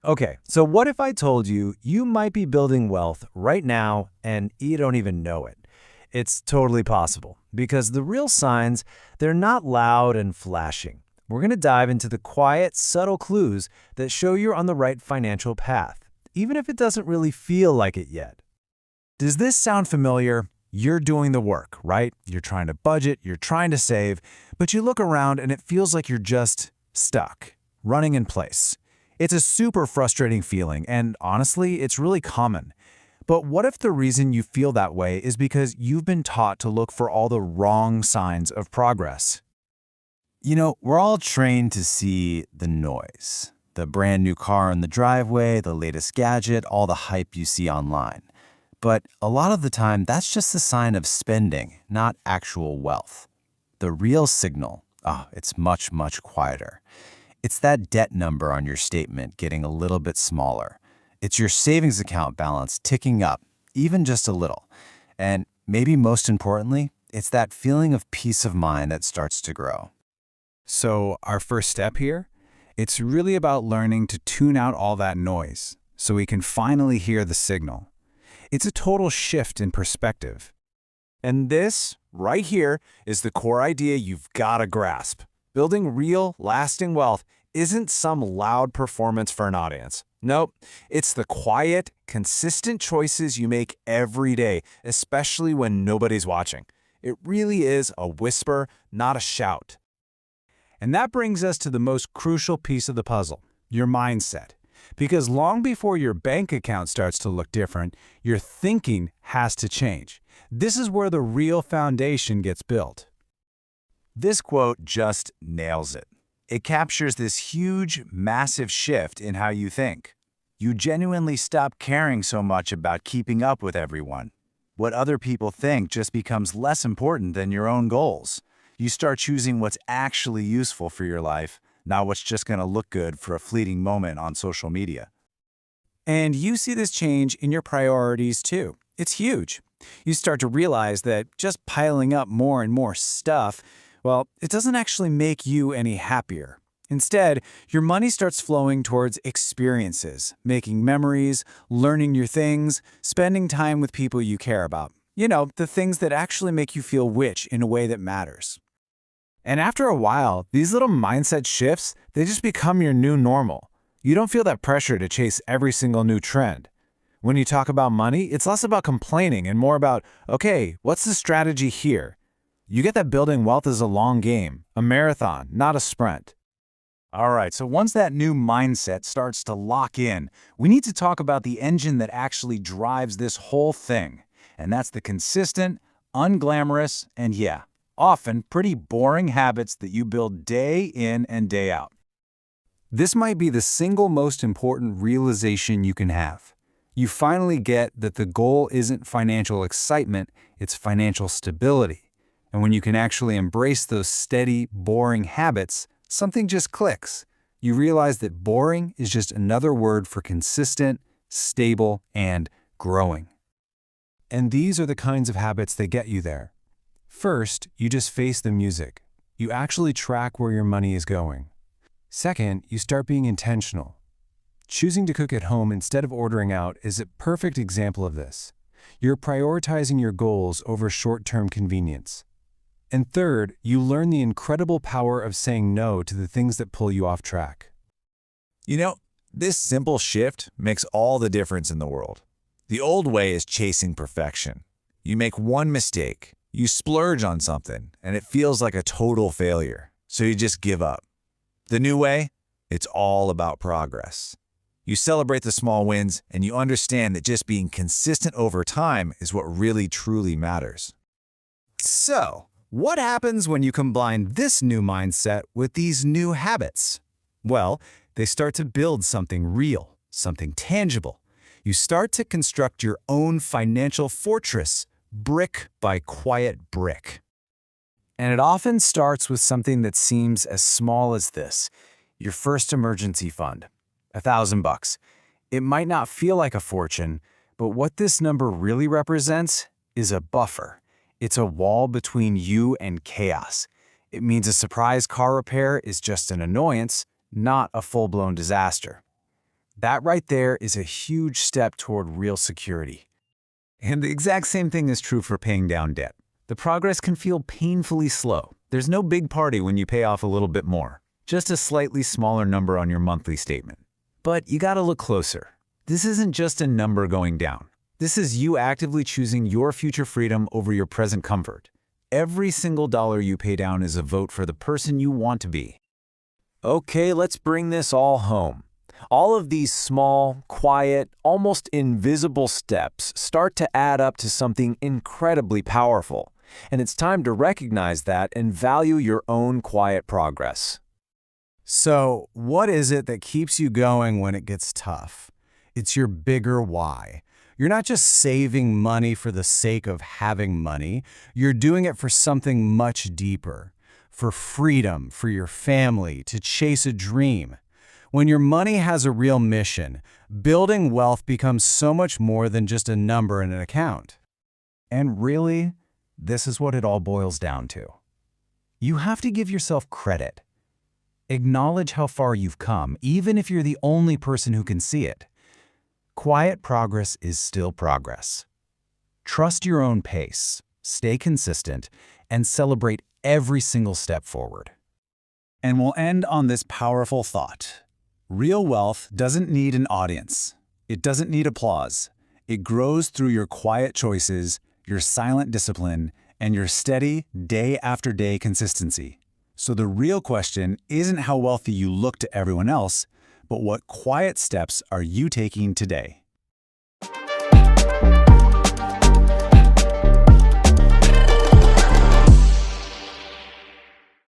Okay, so what if I told you you might be building wealth right now and you don't even know it? It's totally possible because the real signs, they're not loud and flashing. We're going to dive into the quiet, subtle clues that show you're on the right financial path, even if it doesn't really feel like it yet. Does this sound familiar? You're doing the work, right? You're trying to budget, you're trying to save, but you look around and it feels like you're just stuck, running in place. It's a super frustrating feeling, and honestly, it's really common. But what if the reason you feel that way is because you've been taught to look for all the wrong signs of progress? We're all trained to see the noise. The brand new car in the driveway, the latest gadget, all the hype you see online. But a lot of the time, that's just a sign of spending, not actual wealth. The real signal, it's much, much quieter. It's that debt number on your statement getting a little bit smaller. It's your savings account balance ticking up, even just a little. And maybe most importantly, it's that feeling of peace of mind that starts to grow. So our first step here, it's really about learning to tune out all that noise so we can finally hear the signal. It's a total shift in perspective. And this, right here, is the core idea you've got to grasp. Building real, lasting wealth isn't some loud performance for an audience. Nope, it's the quiet, consistent choices you make every day, especially when nobody's watching. It really is a whisper, not a shout. And that brings us to the most crucial piece of the puzzle, your mindset. Because long before your bank account starts to look different, your thinking has to change. This is where the real foundation gets built. This quote just nails it. It captures this huge, massive shift in how you think. You genuinely stop caring so much about keeping up with everyone. What other people think just becomes less important than your own goals. You start choosing what's actually useful for your life, not what's just going to look good for a fleeting moment on social media. And you see this change in your priorities too. It's huge. You start to realize that just piling up more and more stuff, well, it doesn't actually make you any happier. Instead, your money starts flowing towards experiences, making memories, learning new things, spending time with people you care about. The things that actually make you feel rich in a way that matters. And after a while, these little mindset shifts, they just become your new normal. You don't feel that pressure to chase every single new trend. When you talk about money, it's less about complaining and more about, okay, what's the strategy here? You get that building wealth is a long game, a marathon, not a sprint. All right, so once that new mindset starts to lock in, we need to talk about the engine that actually drives this whole thing. And that's the consistent, unglamorous, and often pretty boring habits that you build day in and day out. This might be the single most important realization you can have. You finally get that the goal isn't financial excitement, it's financial stability. And when you can actually embrace those steady, boring habits, something just clicks. You realize that boring is just another word for consistent, stable, and growing. And these are the kinds of habits that get you there. First, you just face the music. You actually track where your money is going. Second, you start being intentional. Choosing to cook at home instead of ordering out is a perfect example of this. You're prioritizing your goals over short-term convenience. And third, you learn the incredible power of saying no to the things that pull you off track. This simple shift makes all the difference in the world. The old way is chasing perfection. You make one mistake, you splurge on something, and it feels like a total failure, so you just give up. The new way, it's all about progress. You celebrate the small wins, and you understand that just being consistent over time is what really truly matters. So, what happens when you combine this new mindset with these new habits? Well, they start to build something real, something tangible. You start to construct your own financial fortress, brick by quiet brick. And it often starts with something that seems as small as this, your first emergency fund, $1,000. It might not feel like a fortune, but what this number really represents is a buffer. It's a wall between you and chaos. It means a surprise car repair is just an annoyance, not a full-blown disaster. That right there is a huge step toward real security. And the exact same thing is true for paying down debt. The progress can feel painfully slow. There's no big party when you pay off a little bit more, just a slightly smaller number on your monthly statement. But you gotta look closer. This isn't just a number going down. This is you actively choosing your future freedom over your present comfort. Every single dollar you pay down is a vote for the person you want to be. Okay, let's bring this all home. All of these small, quiet, almost invisible steps start to add up to something incredibly powerful. And it's time to recognize that and value your own quiet progress. So, what is it that keeps you going when it gets tough? It's your bigger why. You're not just saving money for the sake of having money. You're doing it for something much deeper. For freedom, for your family, to chase a dream. When your money has a real mission, building wealth becomes so much more than just a number in an account. And really, this is what it all boils down to. You have to give yourself credit. Acknowledge how far you've come, even if you're the only person who can see it. Quiet progress is still progress. Trust your own pace, stay consistent, and celebrate every single step forward. And we'll end on this powerful thought. Real wealth doesn't need an audience. It doesn't need applause. It grows through your quiet choices, your silent discipline, and your steady, day after day consistency. So the real question isn't how wealthy you look to everyone else, but what quiet steps are you taking today?